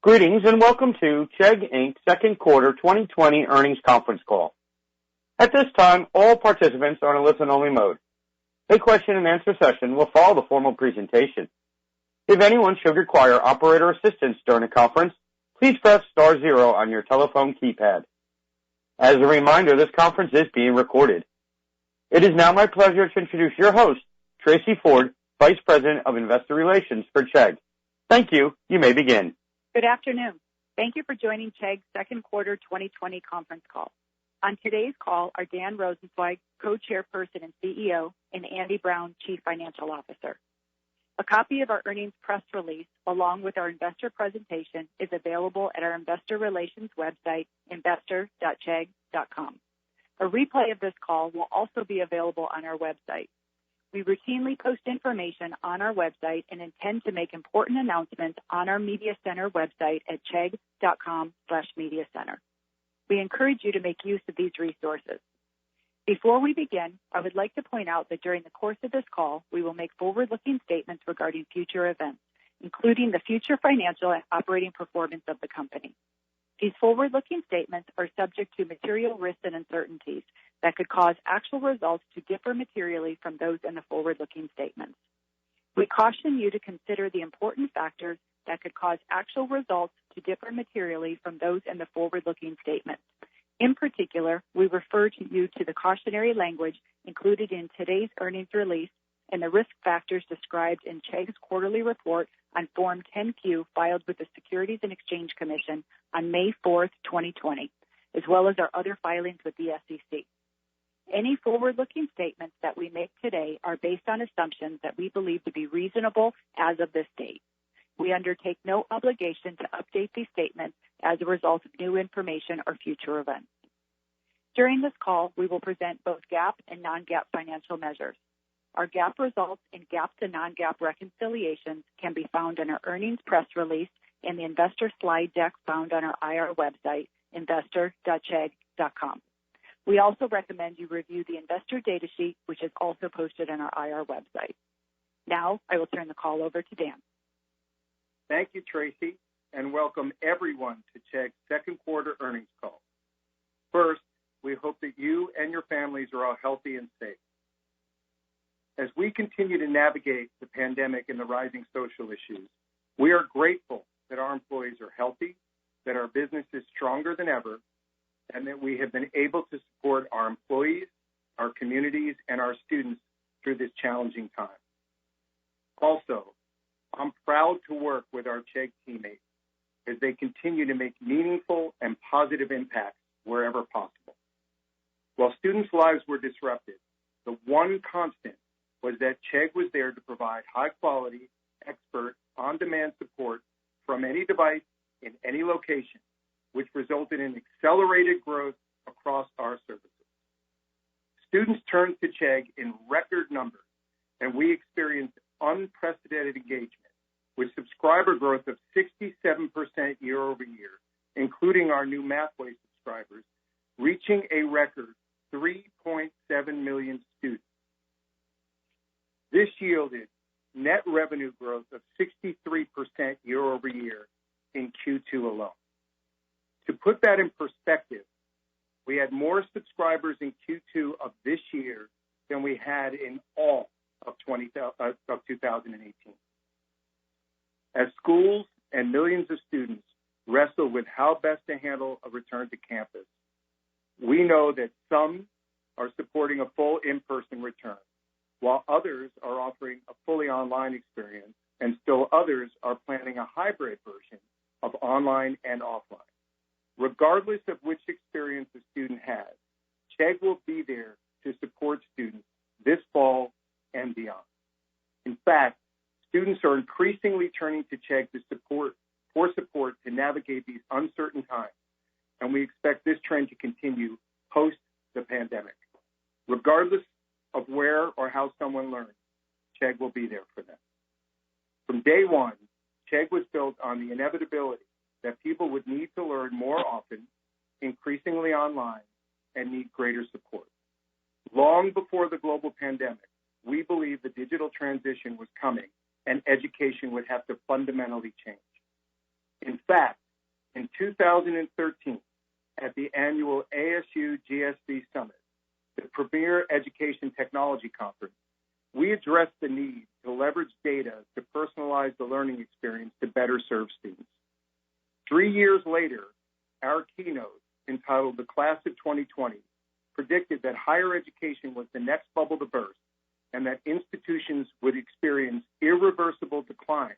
Greetings and welcome to Chegg Inc. Second Quarter 2020 Earnings Conference Call. At this time, all participants are in a listen-only mode. A question-and-answer session will follow the formal presentation. If anyone should require operator assistance during the conference, please press star zero on your telephone keypad. As a reminder, this conference is being recorded. It is now my pleasure to introduce your host, Tracy Ford, Vice President of Investor Relations for Chegg. Thank you. You may begin. Good afternoon. Thank you for joining Chegg's Second Quarter 2020 Conference Call. On today's call are Dan Rosensweig, Co-Chairperson and CEO, and Andy Brown, Chief Financial Officer. A copy of our earnings press release, along with our investor presentation, is available at our investor relations website, investor.chegg.com. A replay of this call will also be available on our website. We routinely post information on our website and intend to make important announcements on our Media Center website at chegg.com/mediacenter. We encourage you to make use of these resources. Before we begin, I would like to point out that during the course of this call, we will make forward-looking statements regarding future events, including the future financial and operating performance of the company. These forward-looking statements are subject to material risks and uncertainties that could cause actual results to differ materially from those in the forward-looking statements. We caution you to consider the important factors that could cause actual results to differ materially from those in the forward-looking statements. In particular, we refer you to the cautionary language included in today's earnings release and the risk factors described in Chegg's quarterly report on Form 10-Q filed with the Securities and Exchange Commission on May 4th, 2020, as well as our other filings with the SEC. Any forward-looking statements that we make today are based on assumptions that we believe to be reasonable as of this date. We undertake no obligation to update these statements as a result of new information or future events. During this call, we will present both GAAP and non-GAAP financial measures. Our GAAP results and GAAP to non-GAAP reconciliations can be found in our earnings press release and the investor slide deck found on our IR website, investor.chegg.com. We also recommend you review the investor data sheet, which is also posted on our IR website. Now, I will turn the call over to Dan. Thank you, Tracy, and welcome everyone to Chegg's second quarter earnings call. First, we hope that you and your families are all healthy and safe. As we continue to navigate the pandemic and the rising social issues, we are grateful that our employees are healthy, that our business is stronger than ever, and that we have been able to support our employees, our communities, and our students through this challenging time. Also, I'm proud to work with our Chegg teammates as they continue to make meaningful and positive impacts wherever possible. While students' lives were disrupted, the one constant was that Chegg was there to provide high-quality, expert, on-demand support from any device in any location, which resulted in accelerated growth across our services. Students turned to Chegg in record numbers, and we experienced unprecedented engagement with subscriber growth of 67% year over year, including our new Mathway subscribers, reaching a record 3.7 million students. This yielded net revenue growth of 63% year over year in Q2 alone. To put that in perspective, we had more subscribers in Q2 of this year than we had in all of 2018. As schools and millions of students wrestle with how best to handle a return to campus, we know that some are supporting a full in-person return, while others are offering a fully online experience, and still others are planning a hybrid version of online and offline. Regardless of which experience a student has, Chegg will be there to support students this fall and beyond. In fact, students are increasingly turning to Chegg for support to navigate these uncertain times, and we expect this trend to continue post the pandemic. Regardless of where or how someone learns, Chegg will be there for them. From day one, Chegg was built on the inevitability that people would need to learn more often, increasingly online, and need greater support. Long before the global pandemic, we believed the digital transition was coming and education would have to fundamentally change. In fact, in 2013, at the annual ASU GSV Summit, the premier education technology conference, we addressed the need to leverage data to personalize the learning experience to better serve students. 3 years later, our keynote, entitled The Class of 2020, predicted that higher education was the next bubble to burst and that institutions would experience irreversible decline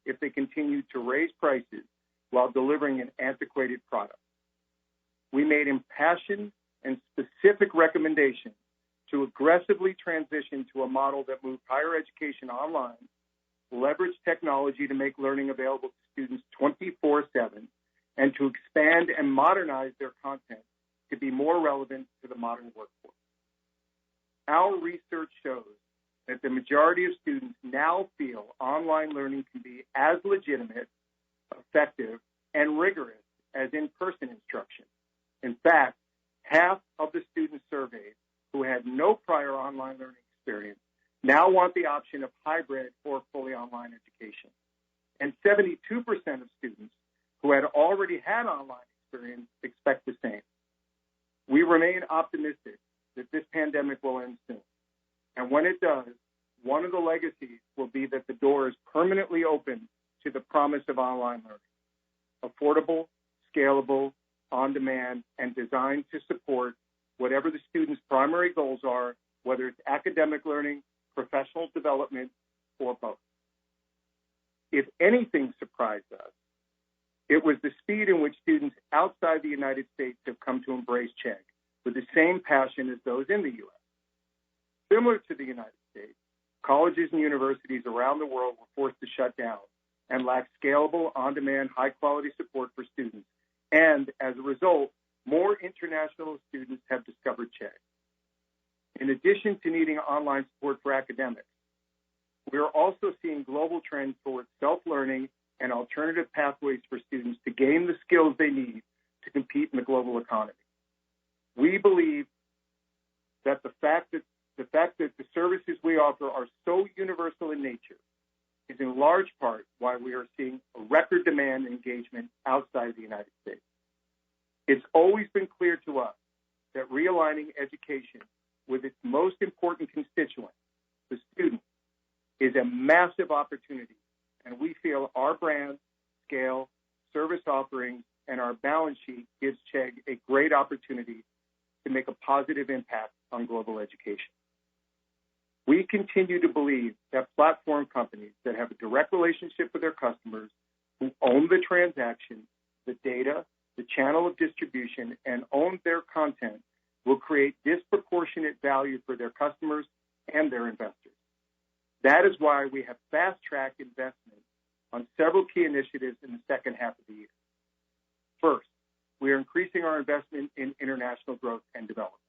if they continued to raise prices while delivering an antiquated product. We made impassioned and specific recommendations to aggressively transition to a model that moved higher education online, leveraged technology to make learning available to students 24/7, and to expand and modernize their content to be more relevant to the modern workforce. Our research shows that the majority of students now feel online learning can be as legitimate, effective, and rigorous as in-person instruction. In fact, half of the students surveyed who had no prior online learning experience now want the option of hybrid or fully online education. And 72% of students who had already had online experience expect the same. We remain optimistic that this pandemic will end soon. And when it does, one of the legacies will be that the door is permanently open to the promise of online learning. Affordable, scalable, on-demand, and designed to support whatever the student's primary goals are, whether it's academic learning, professional development, or both. If anything surprised us, it was the speed in which students outside the United States have come to embrace Chegg with the same passion as those in the U.S. Similar to the United States, colleges and universities around the world were forced to shut down and lacked scalable, on-demand, high-quality support for students. And as a result, more international students have discovered Chegg. In addition to needing online support for academics, we are also seeing global trends towards self-learning and alternative pathways for students to gain the skills they need to compete in the global economy. We believe that the fact that the services we offer are so universal in nature is in large part why we are seeing a record demand and engagement outside the United States. It's always been clear to us that realigning education with its most important constituent, the student, is a massive opportunity, and we feel our brand, scale, service offerings, and our balance sheet gives Chegg a great opportunity to make a positive impact on global education. We continue to believe that platform companies that have a direct relationship with their customers, who own the transaction, the data, the channel of distribution, and own their content, will create disproportionate value for their customers and their investors. That is why we have fast-tracked investment on several key initiatives in the second half of the year. First, we are increasing our investment in international growth and development.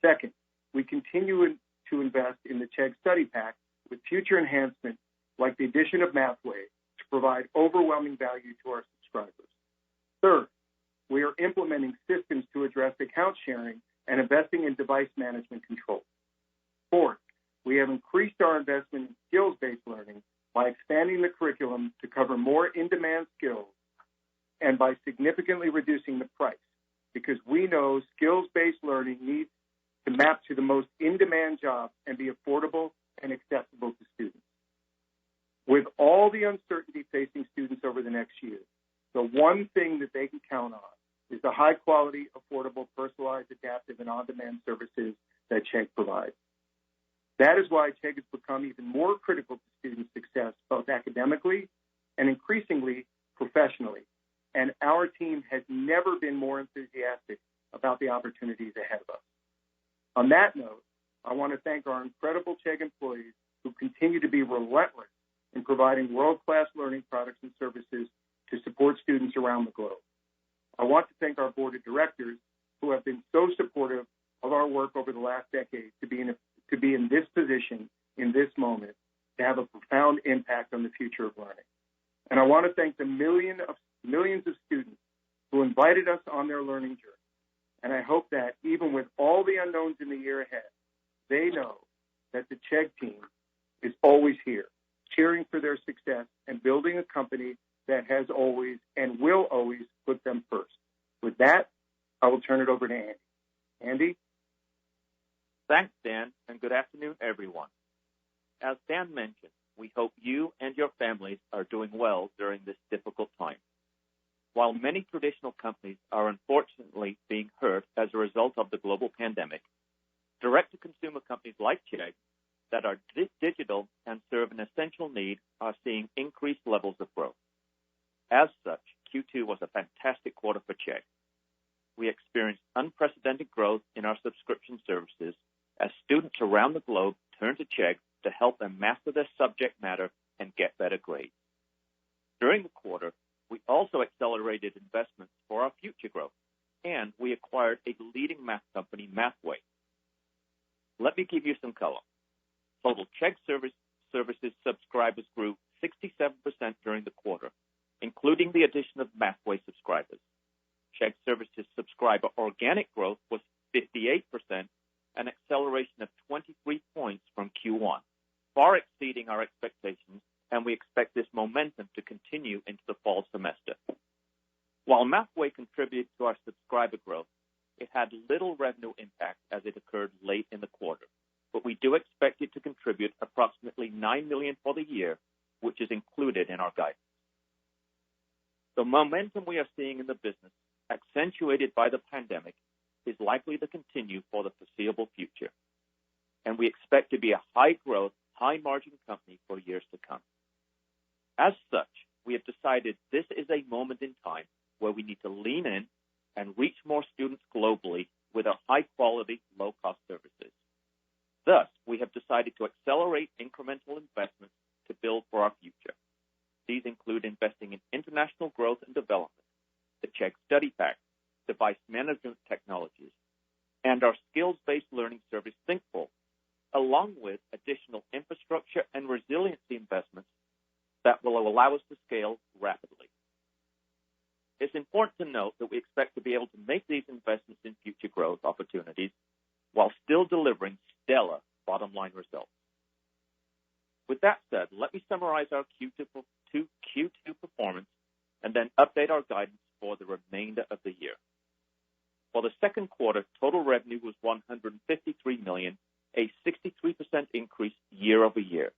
Second, we continue to invest in the Chegg Study Pack with future enhancements like the addition of Mathway to provide overwhelming value to our subscribers. Third, we are implementing systems to address account sharing and investing in device management control. Fourth, we have increased our investment in skills-based learning by expanding the curriculum to cover more in-demand skills and by significantly reducing the price, because we know skills-based learning needs to map to the most in-demand jobs and be affordable and accessible to students. With all the uncertainty facing students over the next year, the one thing that they can count on is the high-quality, affordable, personalized, adaptive, and on-demand services that Chegg provides. That is why Chegg has become even more critical to student success, both academically and increasingly professionally. And our team has never been more enthusiastic about the opportunities ahead of us. On that note, I want to thank our incredible Chegg employees who continue to be relentless in providing world-class learning products and services to support students around the globe. I want to thank our board of directors who have been so supportive of our work over the last decade to be in this position, in this moment, to have a profound impact on the future of learning. And I want to thank the millions of students who invited us on their learning journey. And I hope that even with all the unknowns in the year ahead, they know that the Chegg team is always here, cheering for their success and building a company that has always and will always put them first. With that, I will turn it over to Andy. Andy? Thanks, Dan, and good afternoon, everyone. As Dan mentioned, we hope you and your families are doing well during this difficult time. While many traditional companies are unfortunately being hurt as a result of the global pandemic, direct-to-consumer companies like Chegg that are digital and serve an essential need are seeing increased levels of growth. As such, Q2 was a fantastic quarter for Chegg. We experienced unprecedented growth in our subscription services as students around the globe turn to Chegg to help them master their subject matter and get better grades. During the quarter, we also accelerated investments for our future growth, and we acquired a leading math company, Mathway. Let me give you some color. Total Chegg services subscribers grew 67% during the quarter, including the addition of Mathway subscribers. Chegg services subscriber organic growth was 58%, an acceleration of 23 points from Q1, far exceeding our expectations, and we expect this momentum to continue into the fall semester. While Mathway contributed to our subscriber growth, it had little revenue impact as it occurred late in the quarter, but we do expect it to contribute approximately $9 million for the year, which is included in our guidance. The momentum we are seeing in the business, accentuated by the pandemic, is likely to continue for the foreseeable future, and we expect to be a high-growth, high-margin company for years to come. As such, we have decided this is a moment in time where we need to lean in and reach more students globally with our high-quality, low-cost services. Thus, we have decided to accelerate incremental investments to build for our future. These include investing in international growth and development, the Chegg Study Pack, device management technologies, and our skills-based learning service, Thinkful, along with additional infrastructure and resiliency investments that will allow us to scale rapidly. It's important to note that we expect to be able to make these investments in future growth opportunities while still delivering stellar bottom-line results. With that said, let me summarize our Q2 performance and then update our guidance for the remainder of the year. For the second quarter, total revenue was $153 million, a 63% increase year over year,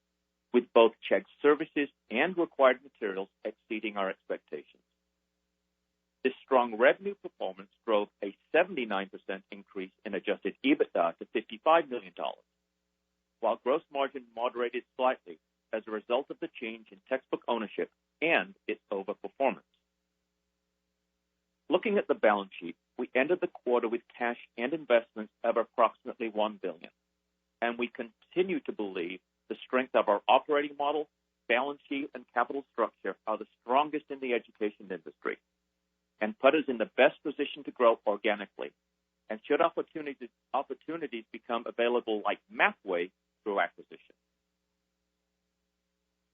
with both Chegg services and required materials exceeding our expectations. This strong revenue performance drove a 79% increase in adjusted EBITDA to $55 million, while gross margin moderated slightly as a result of the change in textbook ownership and its overperformance. Looking at the balance sheet, we ended the quarter with cash and investments of approximately $1 billion, and we continue to believe the strength of our operating model, balance sheet, and capital structure are the strongest in the education industry and put us in the best position to grow organically, and should opportunities become available like Mathway through acquisition.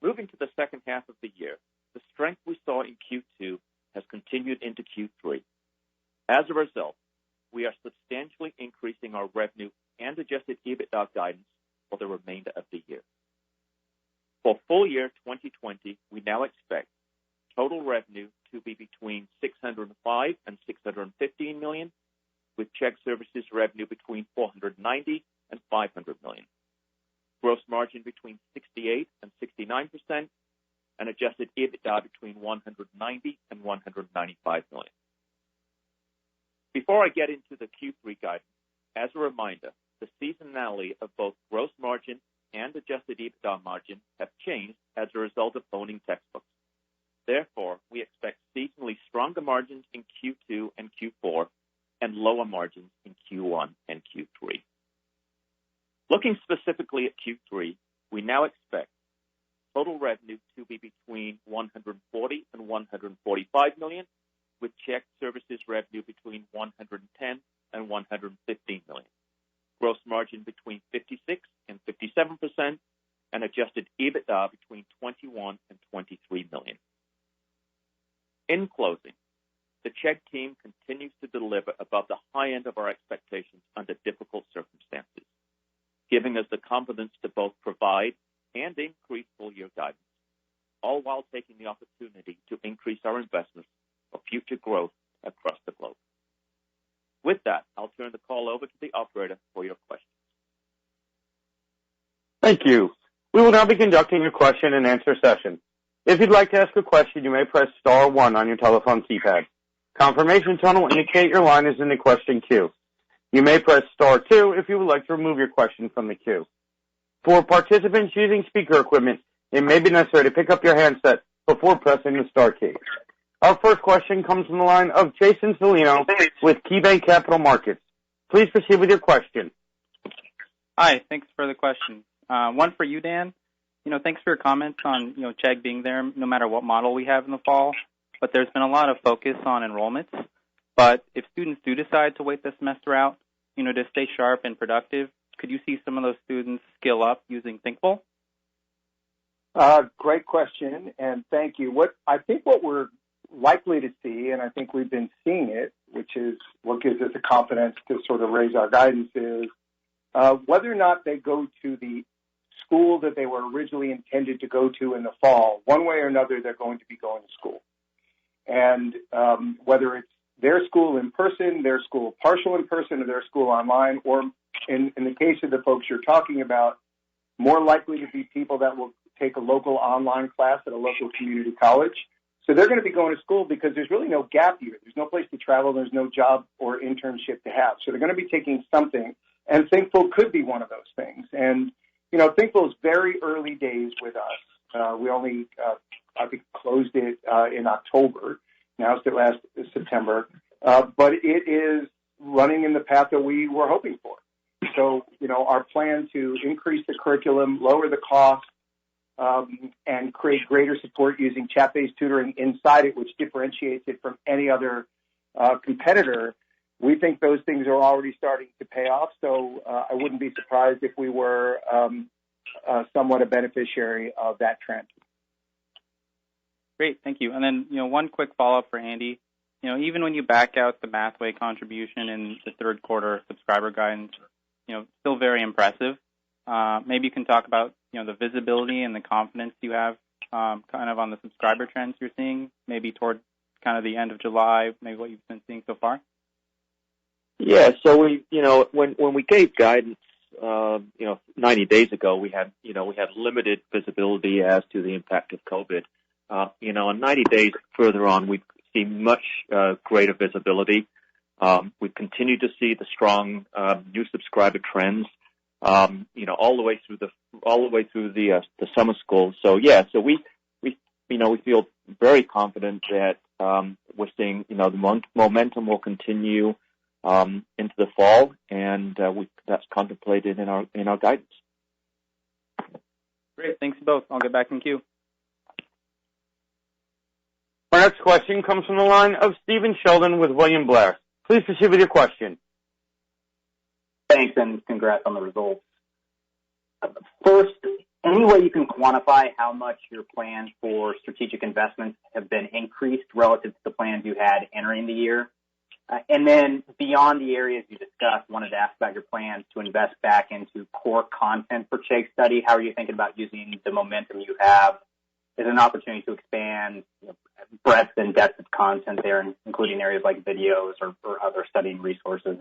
Moving to the second half of the year, the strength we saw in Q2 has continued into Q3. As a result, we are substantially increasing our revenue and adjusted EBITDA guidance for the remainder of the year. For full year 2020, we now expect total revenue to be between $605 and $615 million, with Chegg services revenue between $490 and $500 million. Gross margin between 68 and 69%, and adjusted EBITDA between $190 and $195 million. Before I get into the Q3 guidance, as a reminder, the seasonality of both gross margin and adjusted EBITDA margin have changed as a result of owning textbooks. Therefore, we expect seasonally stronger margins in Q2 and Q4 and lower margins in Q1 and Q3. Looking specifically at Q3, we now expect total revenue to be between $140 and $145 million, with Chegg services revenue between $110 and $115 million. Gross margin between 56 and 57%, and adjusted EBITDA between $21 and $23 million. In closing, the Chegg team continues to deliver above the high end of our expectations under difficult circumstances, giving us the confidence to both provide and increase full-year guidance, all while while taking the opportunity to increase our investments for future growth across the globe. With that, I'll turn the call over to the operator for your questions. Thank you. We will now be conducting a question-and-answer session. If you'd like to ask a question, you may press star 1 on your telephone keypad. Confirmation tone will indicate your line is in the question queue. You may press star 2 if you would like to remove your question from the queue. For participants using speaker equipment, it may be necessary to pick up your handset before pressing the star key. Our first question comes from the line of Jason Celino with KeyBanc Capital Markets. Please proceed with your question. Hi, thanks for the question. One for you, Dan. Thanks for your comments on, Chegg being there no matter what model we have in the fall. But there's been a lot of focus on enrollments. But if students do decide to wait the semester out, to stay sharp and productive, could you see some of those students skill up using Thinkful? Great question, and thank you. I think what we're likely to see, and I think we've been seeing it, which is what gives us the confidence to sort of raise our guidance, is whether or not they go to the school that they were originally intended to go to in the fall, one way or another, they're going to be going to school. And whether it's their school in person, their school partial in person, or their school online, or in the case of the folks you're talking about, more likely to be people that will take a local online class at a local community college. So they're going to be going to school because there's really no gap year. There's no place to travel. There's no job or internship to have. So they're going to be taking something, and Thinkful could be one of those things. And, Thinkful is very early days with us. We only, I think, closed it in October, announced it last September. But it is running in the path that we were hoping for. So, our plan to increase the curriculum, lower the cost, and create greater support using chat-based tutoring inside it, which differentiates it from any other competitor, we think those things are already starting to pay off. So I wouldn't be surprised if we were somewhat a beneficiary of that trend. Great, thank you. And then, one quick follow-up for Andy. Even when you back out the Mathway contribution in the third quarter subscriber guidance, still very impressive. Maybe you can talk about, the visibility and the confidence you have kind of on the subscriber trends you're seeing, maybe toward kind of the end of July, maybe what you've been seeing so far. Yeah, so we, when we gave guidance, 90 days ago, we had limited visibility as to the impact of COVID. And 90 days further on, we see much greater visibility. We continue to see the strong new subscriber trends, all the way through the summer school. So we feel very confident that we're seeing the momentum will continue into the fall, and that's contemplated in our guidance. Great, thanks both. I'll get back in queue. Our next question comes from the line of Stephen Sheldon with William Blair. Please proceed with your question. Thanks, and congrats on the results. First, any way you can quantify how much your plans for strategic investments have been increased relative to the plans you had entering the year? And then beyond the areas you discussed, wanted to ask about your plans to invest back into core content for Chegg Study. How are you thinking about using the momentum you have as an opportunity to expand breadth and depth of content there, including areas like videos or other studying resources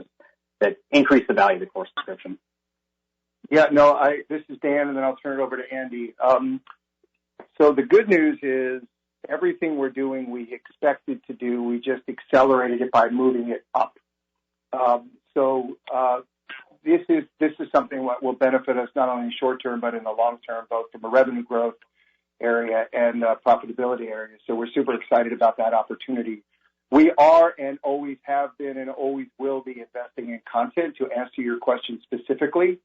that increase the value of the course subscription? Yeah, no, this is Dan, and then I'll turn it over to Andy. So the good news is everything we're doing we expected to do, we just accelerated it by moving it up. This is something that will benefit us not only in the short term, but in the long term, both from a revenue growth area and profitability area. So we're super excited about that opportunity. We are and always have been and always will be investing in content, to answer your question specifically.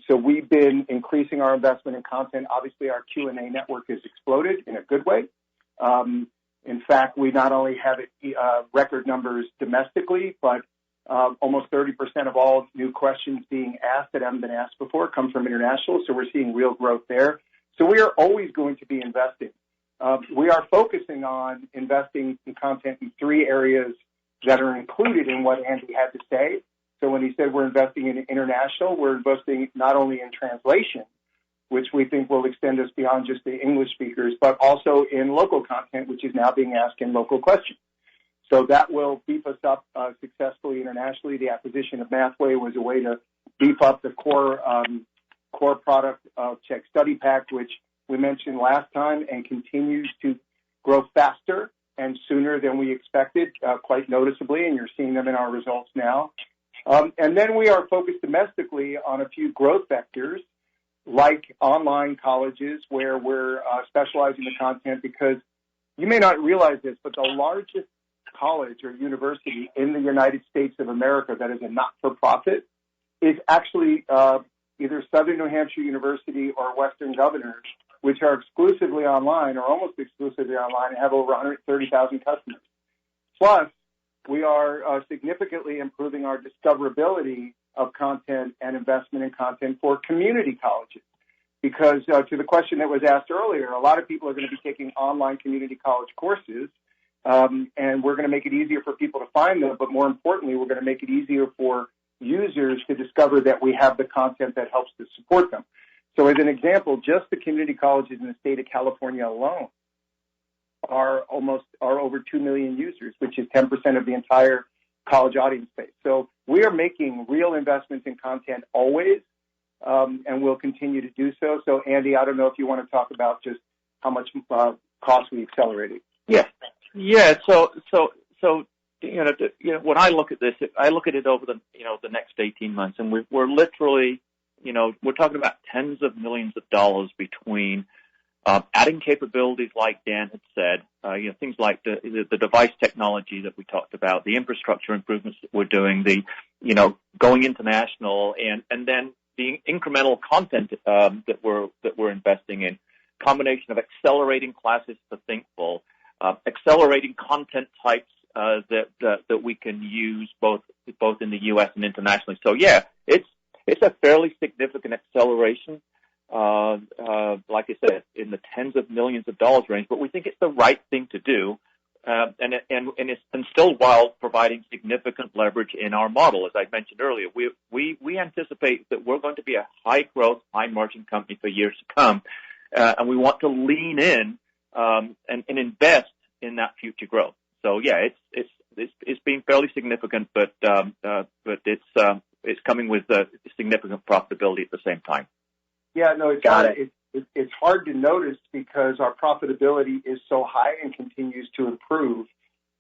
So we've been increasing our investment in content. Obviously, our Q&A network has exploded in a good way. In fact, we not only have record numbers domestically, but almost 30% of all new questions being asked that haven't been asked before come from international. So we're seeing real growth there. So we are always going to be investing. We are focusing on investing in content in 3 areas that are included in what Andy had to say. So when he said we're investing in international, we're investing not only in translation, which we think will extend us beyond just the English speakers, but also in local content, which is now being asked in local questions. So that will beef us up successfully internationally. The acquisition of Mathway was a way to beef up the core product of Chegg Study Pack, which we mentioned last time and continues to grow faster and sooner than we expected, quite noticeably, and you're seeing them in our results now. And then we are focused domestically on a few growth vectors, like online colleges, where we're specializing the content, because you may not realize this, but the largest college or university in the United States of America that is a not-for-profit is actually either Southern New Hampshire University or Western Governors, which are exclusively online or almost exclusively online and have over 130,000 customers. Plus, we are significantly improving our discoverability of content and investment in content for community colleges. Because to the question that was asked earlier, a lot of people are going to be taking online community college courses, and we're going to make it easier for people to find them, but more importantly, we're going to make it easier for users to discover that we have the content that helps to support them. So as an example, just the community colleges in the state of California alone are over 2 million users, which is 10% of the entire college audience base. So we are making real investments in content always, and we'll continue to do so. So Andy, I don't know if you want to talk about just how much cost we accelerated. Yeah. So when I look at this, I look at it over the next 18 months, and we're literally, we're talking about tens of millions of dollars between adding capabilities like Dan had said, things like the device technology that we talked about, the infrastructure improvements that we're doing, going international, and then the incremental content that we're investing in, combination of accelerating classes for Thinkful, accelerating content types that we can use both in the U.S. and internationally. So yeah, it's a fairly significant acceleration. Like I said, in the tens of millions of dollars range, but we think it's the right thing to do, and still while providing significant leverage in our model. As I mentioned earlier, we anticipate that we're going to be a high growth, high margin company for years to come, and we want to lean in and invest in that future growth. So yeah, it's been fairly significant, but it's coming with significant profitability at the same time. Yeah, no, it's hard to notice because our profitability is so high and continues to improve,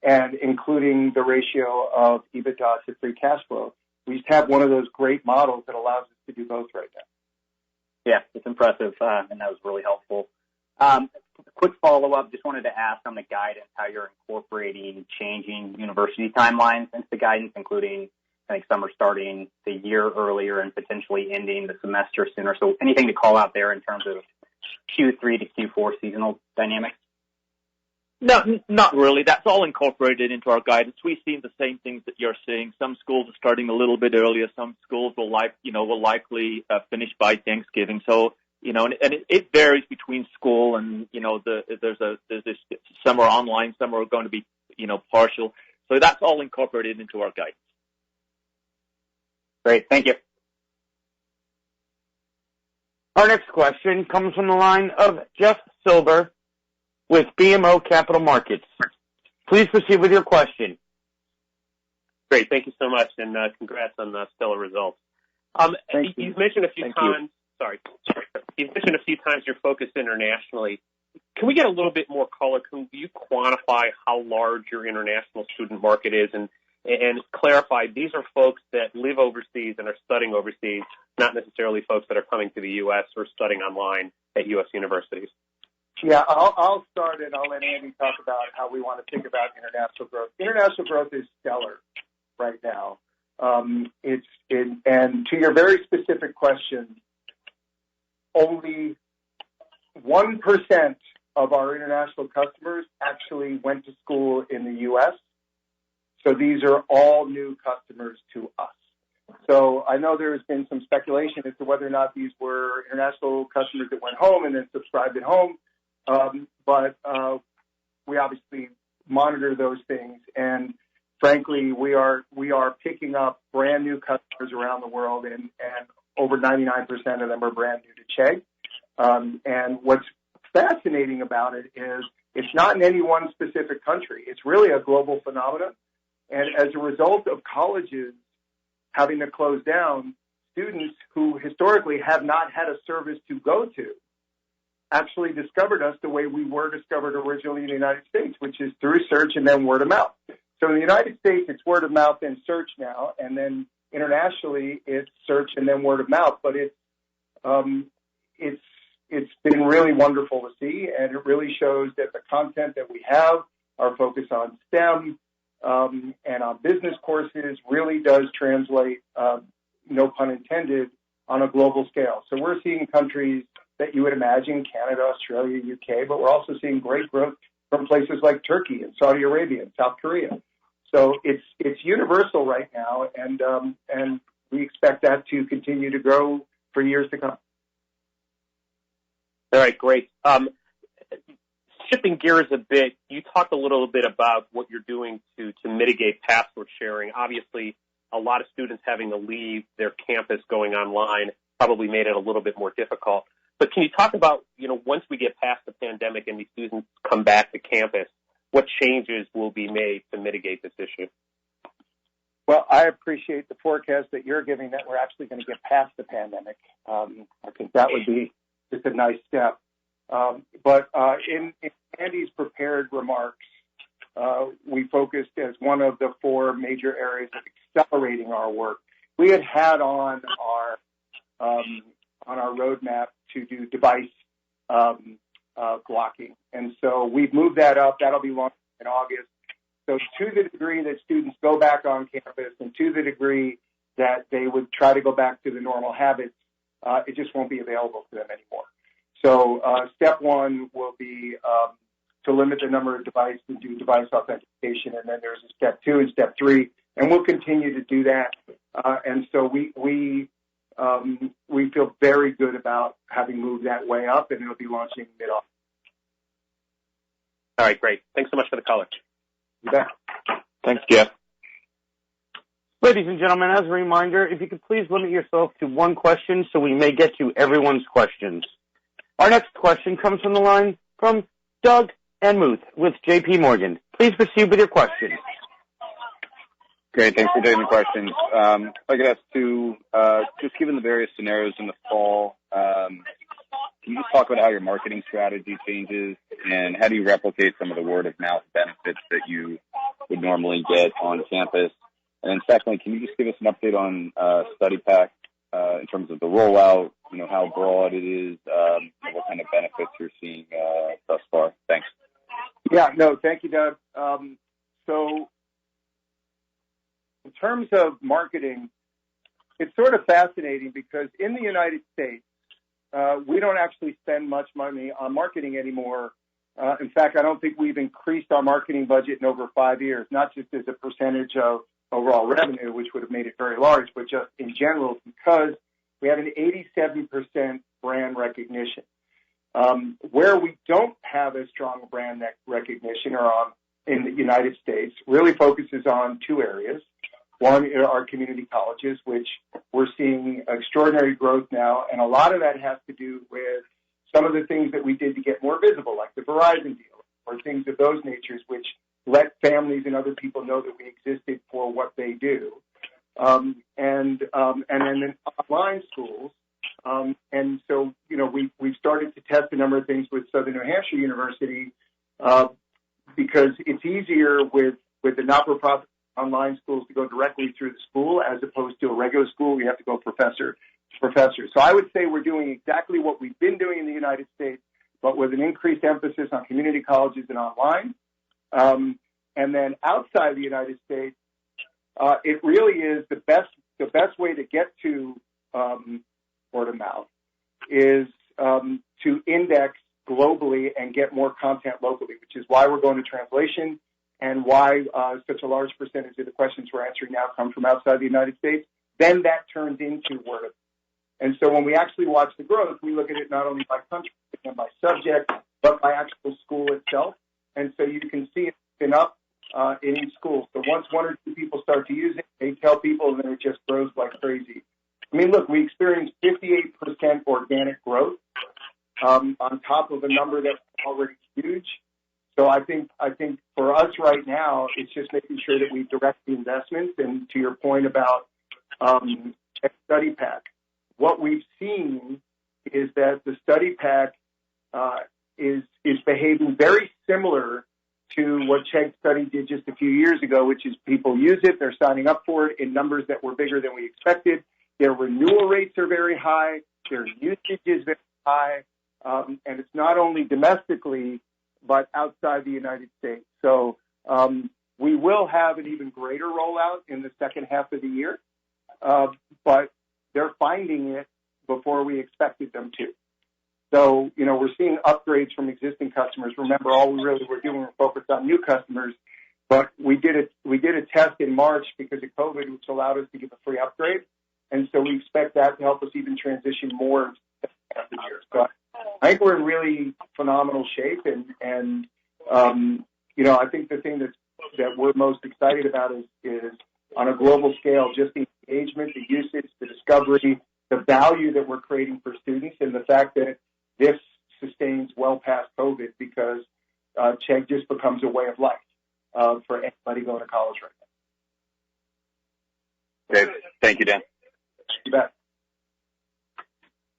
and including the ratio of EBITDA to free cash flow. We just have one of those great models that allows us to do both right now. Yeah, it's impressive, and that was really helpful. Quick follow-up, just wanted to ask on the guidance how you're incorporating changing university timelines into the guidance, including I think some are starting the year earlier and potentially ending the semester sooner. So anything to call out there in terms of Q3 to Q4 seasonal dynamics? No, not really. That's all incorporated into our guidance. We've seen the same things that you're seeing. Some schools are starting a little bit earlier. Some schools will likely finish by Thanksgiving. So, and it varies between school and, there's this, some are online, some are going to be, partial. So that's all incorporated into our guidance. Great. Thank you. Our next question comes from the line of Jeff Silber with BMO Capital Markets. Please proceed with your question. Great. Thank you so much, and congrats on the stellar results. You've mentioned a few times. Sorry. You've mentioned a few times you're focused internationally. Can we get a little bit more color? Can you quantify how large your international student market is, and clarify these are folks that live overseas and are studying overseas, not necessarily folks that are coming to the U.S. or studying online at U.S. universities? Yeah, I'll start, and I'll let Andy talk about how we want to think about international growth. International growth is stellar right now. And to your very specific question, only 1% of our international customers actually went to school in the U.S., so these are all new customers to us. So I know there's been some speculation as to whether or not these were international customers that went home and then subscribed at home, but we obviously monitor those things. And frankly, we are picking up brand new customers around the world, and over 99% of them are brand new to Chegg. And what's fascinating about it is it's not in any one specific country. It's really a global phenomenon. And as a result of colleges having to close down, students who historically have not had a service to go to actually discovered us the way we were discovered originally in the United States, which is through search and then word of mouth. So in the United States, it's word of mouth and search now, and then internationally, it's search and then word of mouth. But it's been really wonderful to see, and it really shows that the content that we have, our focus on STEM and on business courses, really does translate, no pun intended, on a global scale. So we're seeing countries that you would imagine, Canada, Australia, UK, but we're also seeing great growth from places like Turkey and Saudi Arabia and South Korea. So it's universal right now, and we expect that to continue to grow for years to come. All right, great. Shifting gears a bit, you talked a little bit about what you're doing to mitigate password sharing. Obviously, a lot of students having to leave their campus going online probably made it a little bit more difficult. But can you talk about, once we get past the pandemic and these students come back to campus, what changes will be made to mitigate this issue? Well, I appreciate the forecast that you're giving that we're actually going to get past the pandemic. I think that would be just a nice step. But in Andy's prepared remarks, we focused as one of the four major areas of accelerating our work. We had on our roadmap to do device blocking, and so we've moved that up. That'll be launched in August. So to the degree that students go back on campus, and to the degree that they would try to go back to the normal habits, it just won't be available to them anymore. So step one will be to limit the number of devices and do device authentication, and then there's a step two and step three, and we'll continue to do that. And so we feel very good about having moved that way up, and it'll be launching mid-August. All right, great. Thanks so much for the color. You bet. Thanks, Jeff. Ladies and gentlemen, as a reminder, if you could please limit yourself to one question so we may get to everyone's questions. Our next question comes from the line from Doug Anmuth with J.P. Morgan. Please proceed with your question. Great. Thanks for taking the questions. If I could ask two, just given the various scenarios in the fall, can you just talk about how your marketing strategy changes, and how do you replicate some of the word-of-mouth benefits that you would normally get on campus? And then secondly, can you just give us an update on StudyPack in terms of the rollout, how broad it is, what kind of benefits you're seeing thus far? Thanks. Yeah, no, thank you, Doug. So in terms of marketing, it's sort of fascinating because in the United States, we don't actually spend much money on marketing anymore. In fact, I don't think we've increased our marketing budget in over 5 years, not just as a percentage of overall revenue, which would have made it very large, but just in general because we have an 87% brand recognition. Where we don't have as strong brand recognition in the United States really focuses on two areas. One are our community colleges, which we're seeing extraordinary growth now, and a lot of that has to do with some of the things that we did to get more visible, like the Verizon deal, or things of those natures, which let families and other people know that we existed for what they do. And then in online schools, and so we've started to test a number of things with Southern New Hampshire University because it's easier with the not-for-profit online schools to go directly through the school as opposed to a regular school. We have to go professor to professor. So I would say we're doing exactly what we've been doing in the United States, but with an increased emphasis on community colleges and online. And then outside the United States, it really is the best way to get to word of mouth is to index globally and get more content locally, which is why we're going to translation and why such a large percentage of the questions we're answering now come from outside the United States. Then that turns into word of mouth. And so when we actually watch the growth, we look at it not only by country and by subject, but by actual school itself. And so you can see it's been up in each school. So once one or two people start to use it, they tell people, and then it just grows like crazy. I mean, look, we experienced 58% organic growth on top of a number that's already huge. So I think for us right now, it's just making sure that we direct the investments. And to your point about Study Pack, what we've seen is that the Study Pack is behaving very similar to what Chegg Study did just a few years ago, which is people use it, they're signing up for it in numbers that were bigger than we expected. Their renewal rates are very high, their usage is very high, and it's not only domestically, but outside the United States. So we will have an even greater rollout in the second half of the year, but they're finding it before we expected them to. So, we're seeing upgrades from existing customers. Remember, all we really were doing was focused on new customers, but we did a test in March because of COVID, which allowed us to give a free upgrade. And so we expect that to help us even transition more after the year. So I think we're in really phenomenal shape. And I think the thing that we're most excited about is on a global scale, just the engagement, the usage, the discovery, the value that we're creating for students, and the fact that this sustains well past COVID because Chegg just becomes a way of life for anybody going to college right now. Great. Thank you, Dan. You bet.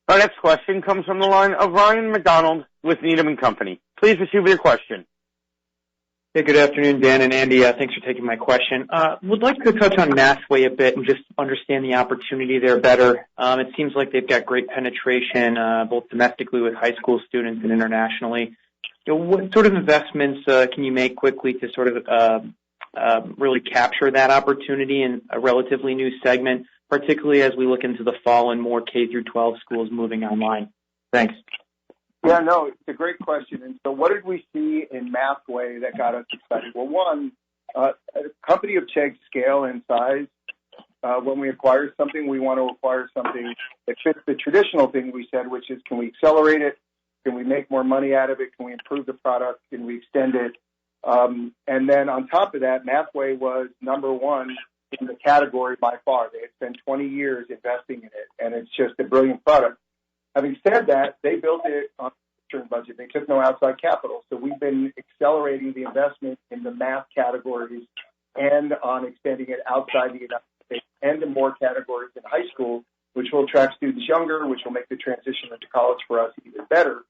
Our next question comes from the line of Ryan McDonald with Needham & Company. Please proceed with your question. Hey, good afternoon, Dan and Andy. Thanks for taking my question. Would like to touch on Mathway a bit and just understand the opportunity there better. It seems like they've got great penetration, both domestically with high school students and internationally. What sort of investments can you make quickly to sort of really capture that opportunity in a relatively new segment, particularly as we look into the fall and more K through 12 schools moving online? Thanks. Yeah, no, it's a great question. And so what did we see in Mathway that got us excited? Well, one, a company of Chegg's scale and size, when we acquire something, we want to acquire something that fits the traditional thing we said, which is, can we accelerate it? Can we make more money out of it? Can we improve the product? Can we extend it? And then on top of that, Mathway was number one in the category by far. They had spent 20 years investing in it, and it's just a brilliant product. Having said that, they built it on a return budget. They took no outside capital. So we've been accelerating the investment in the math categories and on extending it outside the United States and in more categories in high school, which will attract students younger, which will make the transition into college for us even better.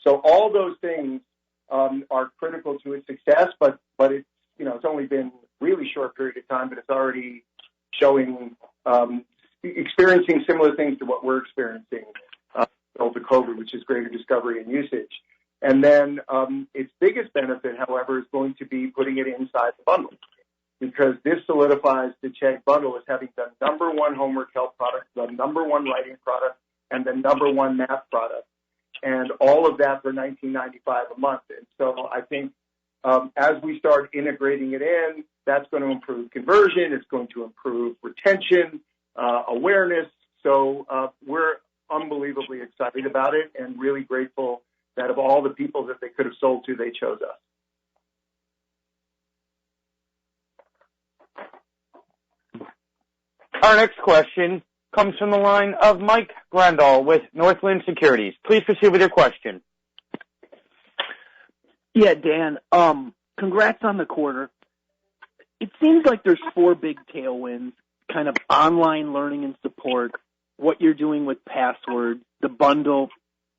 So all those things are critical to its success, but it's, it's only been a really short period of time, but it's already showing, experiencing similar things to what we're experiencing over COVID, which is greater discovery and usage. And then its biggest benefit, however, is going to be putting it inside the bundle, because this solidifies the Chegg bundle as having the number one homework help product, the number one writing product, and the number one math product, and all of that for $19.95 a month. And so I think as we start integrating it in, that's going to improve conversion. It's going to improve retention, awareness. So we're unbelievably excited about it and really grateful that of all the people that they could have sold to, they chose us. Our next question comes from the line of Mike Grandal with Northland Securities. Please proceed with your question. Yeah, Dan, congrats on the quarter. It seems like there's four big tailwinds, kind of online learning and support, what you're doing with passwords, the bundle,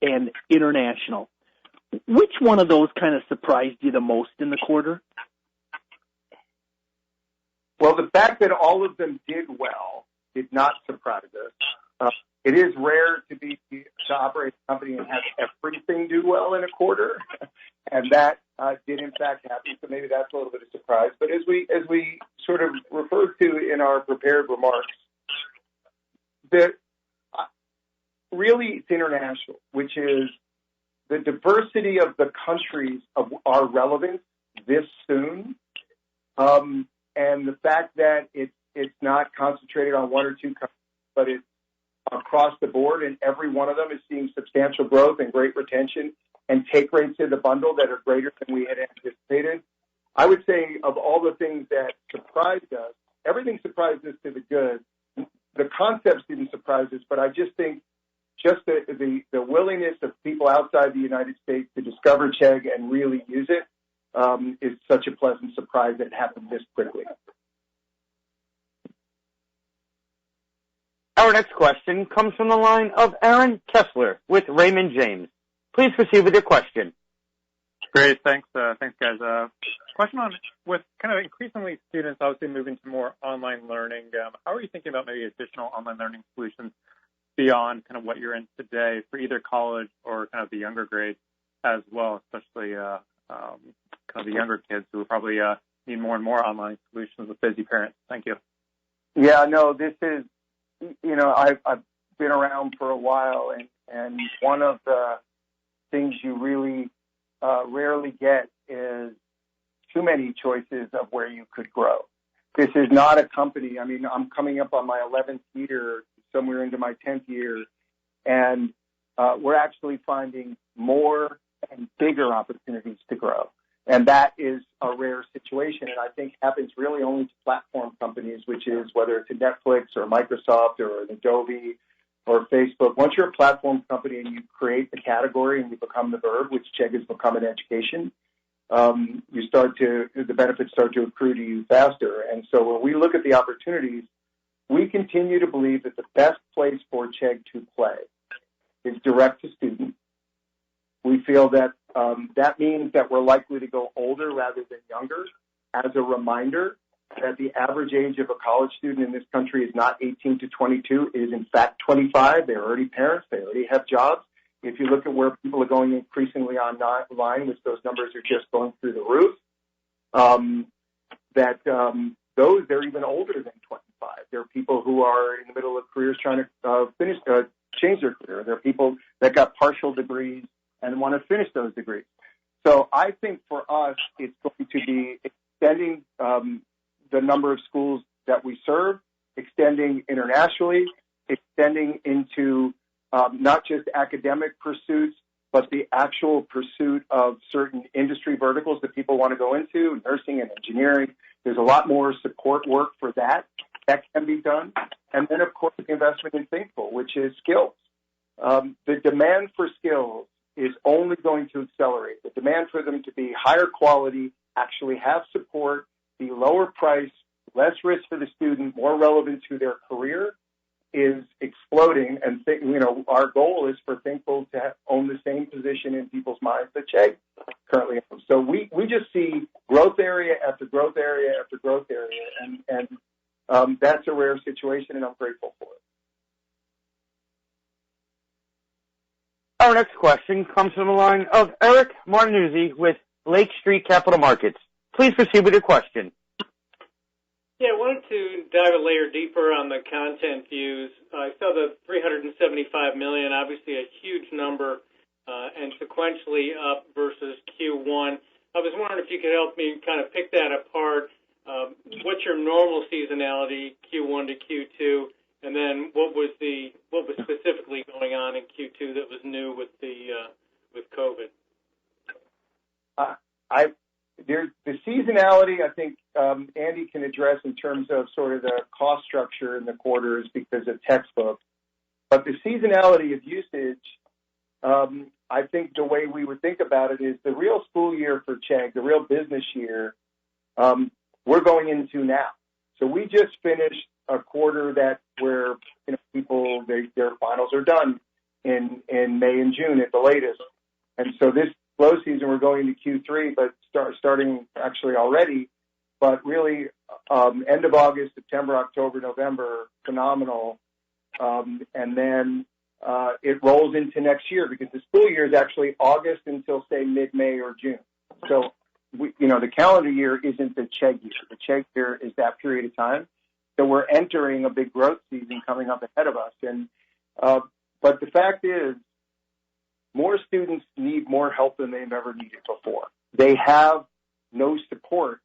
and international. Which one of those kind of surprised you the most in the quarter? Well, the fact that all of them did well did not surprise us. It is rare to operate a company and have everything do well in a quarter, and that did in fact happen. So maybe that's a little bit of surprise. But as we sort of referred to in our prepared remarks, really it's international, which is the diversity of the countries of our relevance this soon, and the fact that it's not concentrated on one or two countries, but it's across the board, and every one of them is seeing substantial growth and great retention and take rates in the bundle that are greater than we had anticipated. I would say of all the things that surprised us, everything surprised us to the good. The concepts didn't surprise us, but I just think just the willingness of people outside the United States to discover Chegg and really use it is such a pleasant surprise that it happened this quickly. Our next question comes from the line of Aaron Kessler with Raymond James. Please proceed with your question. Great. Thanks, guys. Question on, with kind of increasingly students obviously moving to more online learning, how are you thinking about maybe additional online learning solutions beyond kind of what you're in today for either college or kind of the younger grades as well, especially kind of the younger kids who will probably need more and more online solutions with busy parents? Thank you. Yeah, no, this is, I've been around for a while, and one of the things you really rarely get is too many choices of where you could grow. This is not a company. I mean, I'm coming up on my 11th year, somewhere into my 10th year, and we're actually finding more and bigger opportunities to grow. And that is a rare situation, and I think happens really only to platform companies, which is whether it's a Netflix or Microsoft or an Adobe or Facebook. Once you're a platform company and you create the category and you become the verb, which Chegg has become in education, the benefits start to accrue to you faster. And so when we look at the opportunities, we continue to believe that the best place for Chegg to play is direct to student. We feel that that means that we're likely to go older rather than younger. As a reminder, that the average age of a college student in this country is not 18 to 22. It is, in fact, 25. They're already parents. They already have jobs. If you look at where people are going increasingly online, which those numbers are just going through the roof, they're even older than 25. There are people who are in the middle of careers trying to change their career. There are people that got partial degrees and want to finish those degrees. So I think for us, it's going to be extending the number of schools that we serve, extending internationally, extending into not just academic pursuits, but the actual pursuit of certain industry verticals that people want to go into, nursing and engineering. There's a lot more support work for that can be done. And then, of course, the investment in Thinkful, which is skills. The demand for skills is only going to accelerate. The demand for them to be higher quality, actually have support, be lower price, less risk for the student, more relevant to their career, is exploding. And our goal is for Thinkful to own the same position in people's minds that Chegg currently owns. So we just see growth area after growth area after growth area, and that's a rare situation, and I'm grateful for it. Our next question comes from the line of Eric Martinuzzi with Lake Street Capital Markets. Please proceed with your question. Yeah, I wanted to dive a layer deeper on the content views. I saw the 375 million, obviously a huge number, and sequentially up versus Q1. I was wondering if you could help me kind of pick that apart. What's your normal seasonality, Q1 to Q2, and then what was specifically going on in Q2 that was new with COVID? The seasonality, I think Andy can address in terms of sort of the cost structure in the quarters because of textbooks. But the seasonality of usage, I think the way we would think about it is the real school year for Chegg, the real business year, we're going into now. So we just finished a quarter where people, their finals are done in May and June at the latest. And so this slow season, we're going into Q3, but starting actually already, but really end of August, September, October, November, phenomenal. And then it rolls into next year because the school year is actually August until, say, mid-May or June. So, the calendar year isn't the Chegg year. The Chegg year is that period of time. So we're entering a big growth season coming up ahead of us. And but the fact is, more students need more help than they've ever needed before. They have no support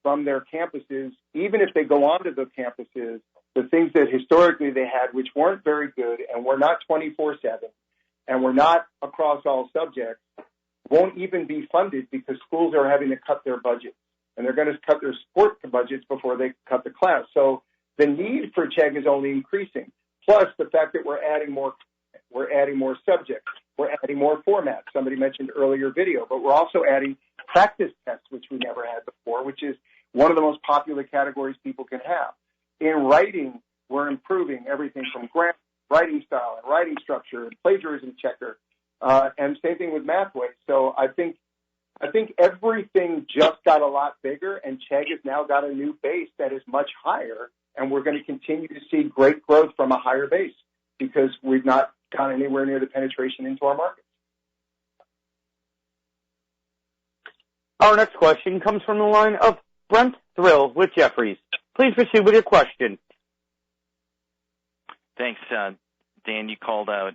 from their campuses. Even if they go onto the campuses, the things that historically they had, which weren't very good and were not 24/7 and were not across all subjects, won't even be funded because schools are having to cut their budgets. And they're going to cut their support budgets before they cut the class. So the need for Chegg is only increasing. plus the fact that we're adding more subjects, we're adding more formats. Somebody mentioned earlier video, but we're also adding practice tests, which we never had before, which is one of the most popular categories people can have. In writing, we're improving everything from grammar, writing style, and writing structure, and plagiarism checker, and same thing with Mathway. So I think everything just got a lot bigger, and Chegg has now got a new base that is much higher, and we're going to continue to see great growth from a higher base because we've not gone anywhere near the penetration into our markets. Our next question comes from the line of Brent Thrill with Jefferies. Please proceed with your question. Thanks, Dan. You called out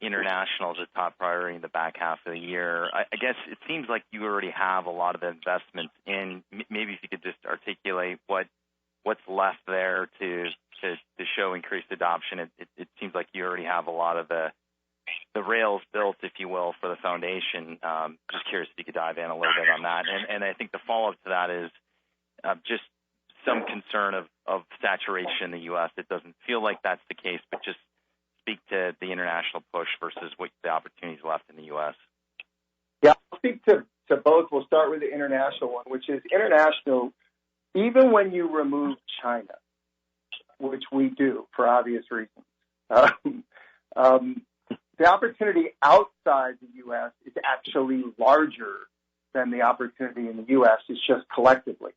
international as a top priority in the back half of the year. I guess it seems like you already have a lot of the investments in. Maybe if you could just articulate what's left there to show increased adoption. It seems like you already have a lot of the rails built, if you will, for the foundation. Just curious if you could dive in a little bit on that. And I think the follow-up to that is just some concern of saturation in the U.S. It doesn't feel like that's the case, but just speak to the international push versus what the opportunities left in the U.S. Yeah, I'll speak to both. We'll start with the international one, which is international. Even when you remove China, which we do for obvious reasons, the opportunity outside the U.S. is actually larger than the opportunity in the U.S. It's just collectively.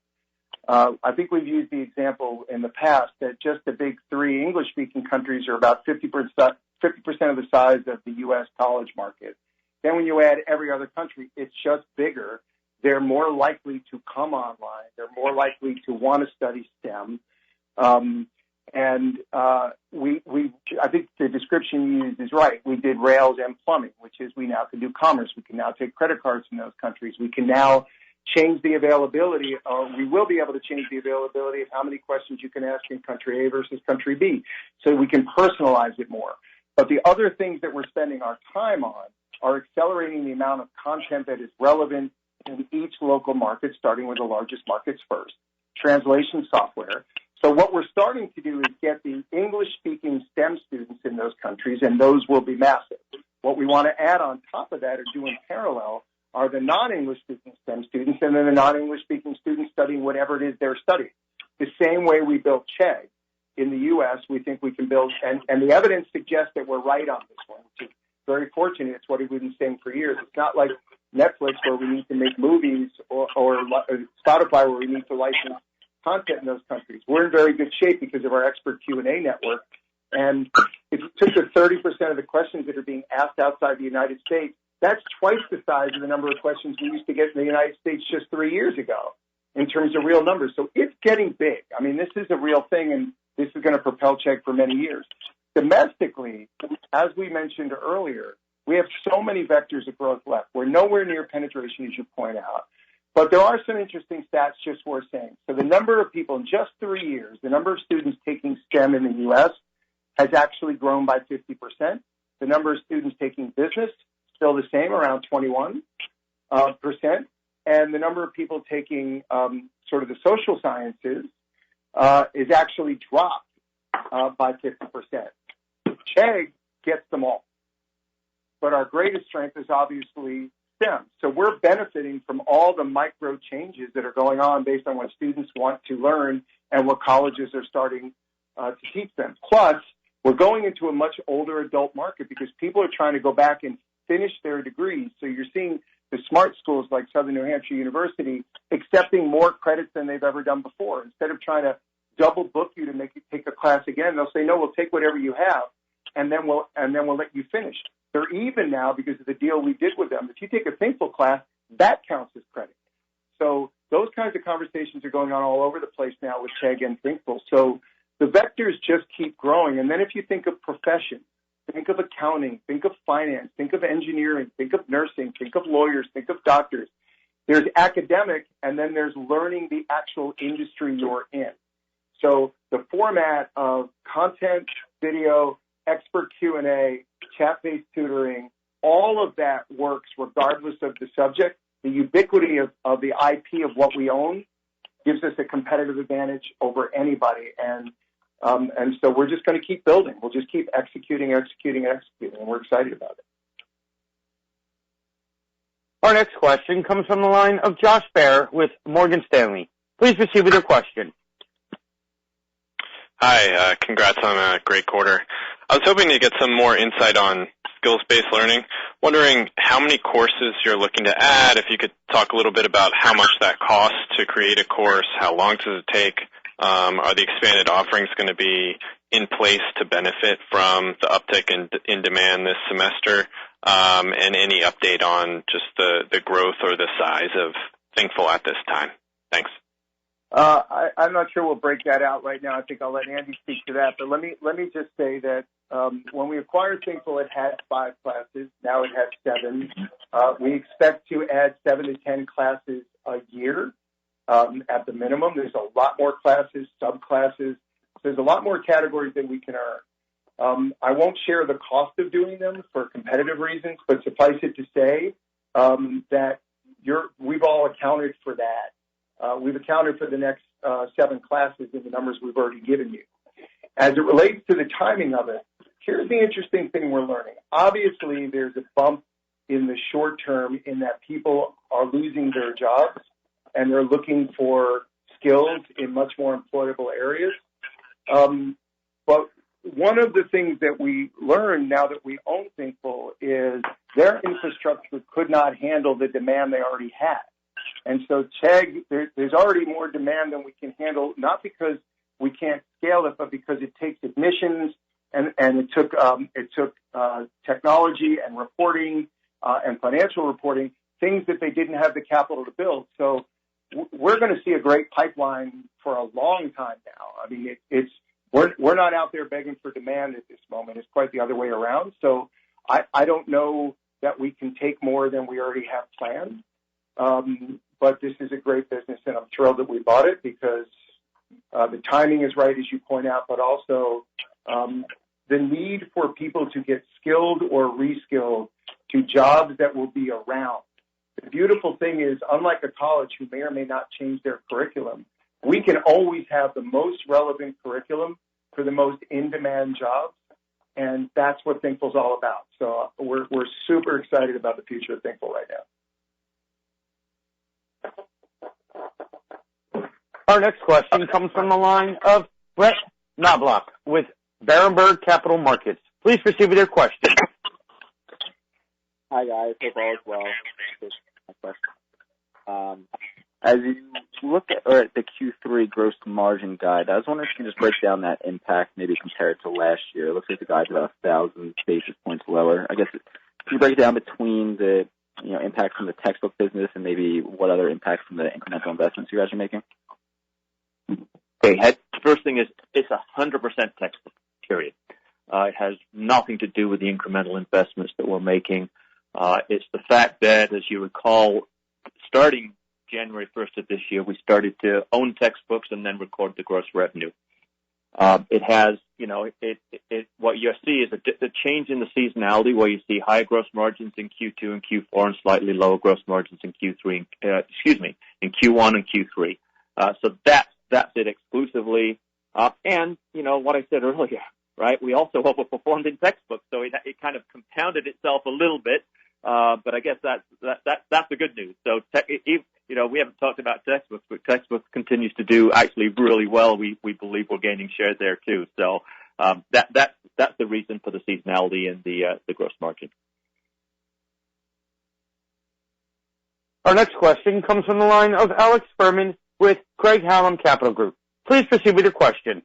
I think we've used the example in the past that just the big three English-speaking countries are about 50% of the size of the U.S. college market. Then when you add every other country, it's just bigger. They're more likely to come online. They're more likely to want to study STEM. I think the description you used is right. We did rails and plumbing, which is we now can do commerce. We can now take credit cards from those countries. We can now change the availability, or we will be able to change the availability of how many questions you can ask in country A versus country B, so we can personalize it more. But the other things that we're spending our time on are accelerating the amount of content that is relevant in each local market, starting with the largest markets first. Translation software. So what we're starting to do is get the English-speaking STEM students in those countries, and those will be massive. What we want to add on top of that or do in parallel are the non-English-speaking STEM students and then the non-English-speaking students studying whatever it is they're studying. The same way we built Chegg in the U.S., we think we can build, and the evidence suggests that we're right on this one, which is very fortunate. It's what we've been saying for years. It's not like Netflix where we need to make movies or Spotify where we need to license content in those countries. We're in very good shape because of our expert Q&A network. And if you took the 30% of the questions that are being asked outside the United States, that's twice the size of the number of questions we used to get in the United States just 3 years ago in terms of real numbers. So it's getting big. I mean, this is a real thing, and this is going to propel Chegg for many years. Domestically, as we mentioned earlier, we have so many vectors of growth left. We're nowhere near penetration, as you point out. But there are some interesting stats just worth saying. So the number of people in just 3 years, the number of students taking STEM in the U.S. has actually grown by 50%. The number of students taking business, still the same, around 21%. And the number of people taking sort of the social sciences is actually dropped by 50%. Chegg gets them all. But our greatest strength is obviously STEM. So we're benefiting from all the micro changes that are going on based on what students want to learn and what colleges are starting to teach them. Plus, we're going into a much older adult market because people are trying to go back and finish their degrees. So you're seeing the smart schools like Southern New Hampshire University accepting more credits than they've ever done before. Instead of trying to double book you to make you take a class again, they'll say, no, we'll take whatever you have, and then we'll let you finish. They're even now, because of the deal we did with them, if you take a Thinkful class, that counts as credit. So those kinds of conversations are going on all over the place now with Chegg and Thinkful. So the vectors just keep growing. And then if you think of professions, think of accounting, think of finance, think of engineering, think of nursing, think of lawyers, think of doctors. There's academic, and then there's learning the actual industry you're in. So the format of content, video, expert Q&A, chat-based tutoring, all of that works regardless of the subject. The ubiquity of the IP of what we own gives us a competitive advantage over anybody. And And so we're just going to keep building. We'll just keep executing, and we're excited about it. Our next question comes from the line of Josh Baer with Morgan Stanley. Please proceed with your question. Hi, congrats on a great quarter. I was hoping to get some more insight on skills-based learning. Wondering how many courses you're looking to add, if you could talk a little bit about how much that costs to create a course, how long does it take, are the expanded offerings going to be in place to benefit from the uptick in demand this semester, and any update on just the growth or the size of Thinkful at this time? Thanks. I'm not sure we'll break that out right now. I think I'll let Andy speak to that. But let me just say that when we acquired Thinkful, it had 5 classes. Now it has 7. We expect to add 7 to 10 classes a year at the minimum. There's a lot more classes, subclasses. There's a lot more categories that we can earn. I won't share the cost of doing them for competitive reasons, but suffice it to say that we've all accounted for that. We've accounted for the next 7 classes in the numbers we've already given you. As it relates to the timing of it, here's the interesting thing we're learning. Obviously, there's a bump in the short term in that people are losing their jobs and they're looking for skills in much more employable areas. But one of the things that we learned now that we own Thinkful is their infrastructure could not handle the demand they already had. And so Chegg, there's already more demand than we can handle, not because we can't scale it, but because it takes admissions and it took technology and reporting and financial reporting, things that they didn't have the capital to build. So we're going to see a great pipeline for a long time now. I mean, we're not out there begging for demand at this moment. It's quite the other way around. So I don't know that we can take more than we already have planned. But this is a great business, and I'm thrilled that we bought it because the timing is right, as you point out, but also the need for people to get skilled or reskilled to jobs that will be around. The beautiful thing is, unlike a college who may or may not change their curriculum, we can always have the most relevant curriculum for the most in-demand jobs, and that's what Thinkful's all about. So we're super excited about the future of Thinkful right now. Our next question comes from the line of Brett Knobloch with Berenberg Capital Markets. Please proceed with your question. Hi, guys. Hope all is well. As you look at the Q3 gross margin guide, I was wondering if you can just break down that impact, maybe compared to last year. It looks like the guide's about 1,000 basis points lower. I guess, can you break it down between the impact from the textbook business and maybe what other impacts from the incremental investments you guys are making? Okay, first thing is it's 100% textbook, period. It has nothing to do with the incremental investments that we're making. It's the fact that, as you recall, starting January 1st of this year, we started to own textbooks and then record the gross revenue. It has, what you see is a change in the seasonality where you see higher gross margins in Q2 and Q4 and slightly lower gross margins in Q1 and Q3. So that's it exclusively. And, what I said earlier, right? We also overperformed in textbooks, so it kind of compounded itself a little bit. But I guess that's the good news. So, we haven't talked about textbooks, but textbooks continues to do actually really well. We believe we're gaining share there too. So, that's the reason for the seasonality and the gross margin. Our next question comes from the line of Alex Furman with Craig-Hallum Capital Group. Please proceed with your question.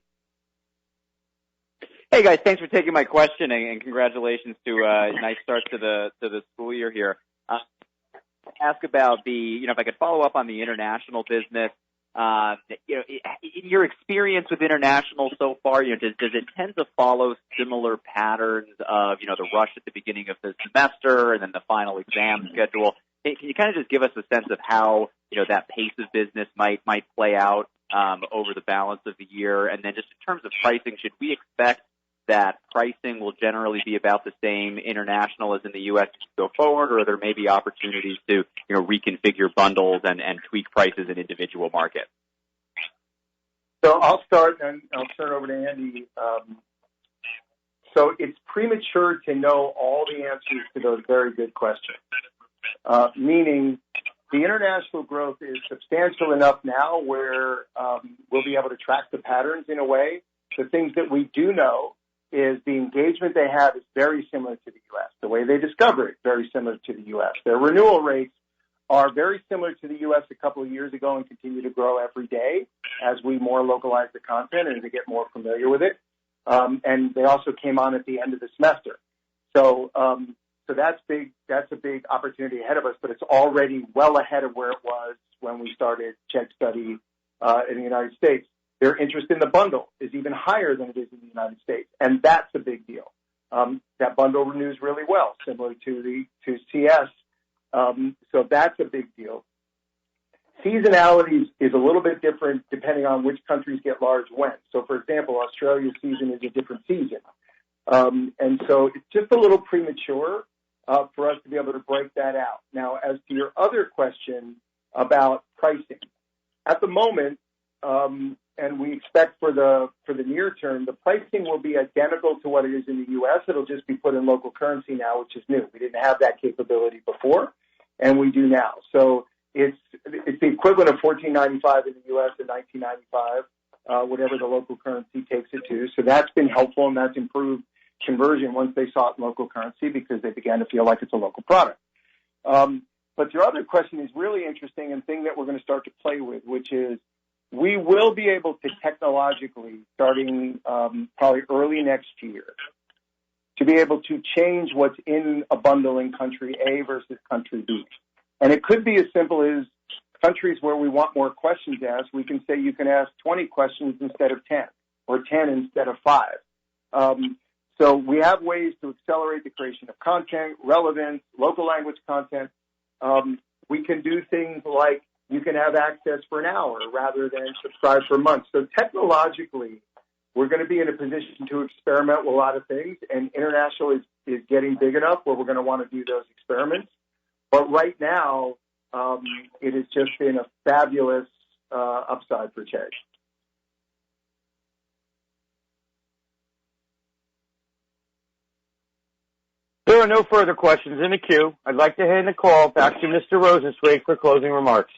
Hey guys, thanks for taking my question and congratulations to a nice start to the school year here. Ask about if I could follow up on the international business. In your experience with international so far, does it tend to follow similar patterns of the rush at the beginning of the semester and then the final exam schedule? Can you kind of just give us a sense of how that pace of business might play out over the balance of the year? And then just in terms of pricing, should we expect that pricing will generally be about the same international as in the U.S. as you go forward, or there may be opportunities to reconfigure bundles and tweak prices in individual markets? So I'll start, and I'll turn it over to Andy. So it's premature to know all the answers to those very good questions, meaning the international growth is substantial enough now where we'll be able to track the patterns in a way. The things that we do know is the engagement they have is very similar to the U.S. The way they discover it, very similar to the U.S. Their renewal rates are very similar to the U.S. a couple of years ago and continue to grow every day as we more localize the content and they get more familiar with it. And they also came on at the end of the semester. So that's big. That's a big opportunity ahead of us, but it's already well ahead of where it was when we started Chegg Study in the United States. Their interest in the bundle is even higher than it is in the United States, and that's a big deal. That bundle renews really well, similar to CS. So that's a big deal. Seasonality is a little bit different depending on which countries get large when. So, for example, Australia's season is a different season. And so it's just a little premature for us to be able to break that out. Now, as to your other question about pricing, at the moment, and we expect for the near term, the pricing will be identical to what it is in the U.S. It'll just be put in local currency now, which is new. We didn't have that capability before, and we do now. So it's the equivalent of $14.95 in the U.S. and $19.95, whatever the local currency takes it to. So that's been helpful, and that's improved conversion once they saw it in local currency because they began to feel like it's a local product. But your other question is really interesting and thing that we're going to start to play with, which is we will be able to technologically, starting probably early next year, to be able to change what's in a bundle in country A versus country B. And it could be as simple as countries where we want more questions asked, we can say you can ask 20 questions instead of 10, or 10 instead of 5. So we have ways to accelerate the creation of content, relevance, local language content. We can do things like you can have access for an hour rather than subscribe for months. So technologically, we're going to be in a position to experiment with a lot of things, and international is getting big enough where we're going to want to do those experiments. But right now, it has just been a fabulous upside for Chegg. There are no further questions in the queue. I'd like to hand the call back to Mr. Rosensweig for closing remarks.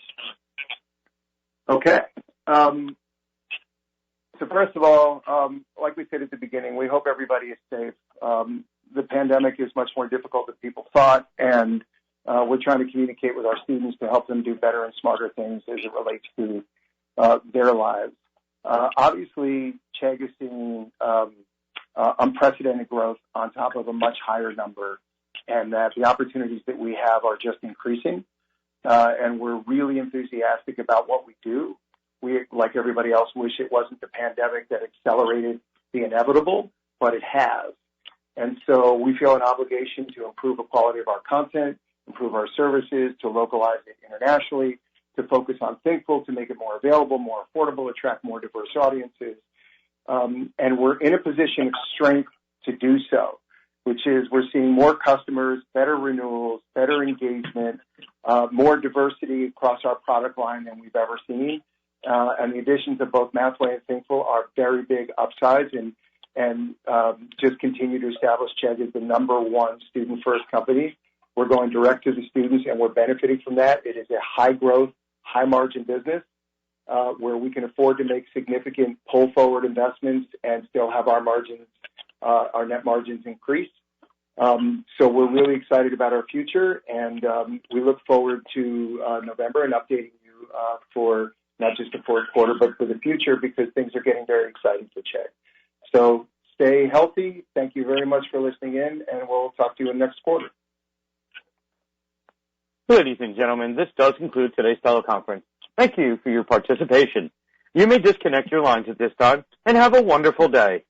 Okay. So first of all, like we said at the beginning, we hope everybody is safe. The pandemic is much more difficult than people thought, and we're trying to communicate with our students to help them do better and smarter things as it relates to their lives. Obviously, Chegg is seeing unprecedented growth on top of a much higher number, and that the opportunities that we have are just increasing. And we're really enthusiastic about what we do. We, like everybody else, wish it wasn't the pandemic that accelerated the inevitable, but it has. And so we feel an obligation to improve the quality of our content, improve our services, to localize it internationally, to focus on Thinkful, to make it more available, more affordable, attract more diverse audiences. And we're in a position of strength to do so, which is we're seeing more customers, better renewals, better engagement, more diversity across our product line than we've ever seen. And the additions of both Mathway and Thinkful are very big upsides and just continue to establish Chegg as the number one student-first company. We're going direct to the students, and we're benefiting from that. It is a high-growth, high-margin business where we can afford to make significant pull-forward investments and still have our margins, our net margins increase. So we're really excited about our future, and we look forward to November and updating you for not just the fourth quarter, but for the future, because things are getting very exciting for Chegg. So stay healthy. Thank you very much for listening in, and we'll talk to you in next quarter. Ladies and gentlemen, this does conclude today's teleconference. Thank you for your participation. You may disconnect your lines at this time, and have a wonderful day.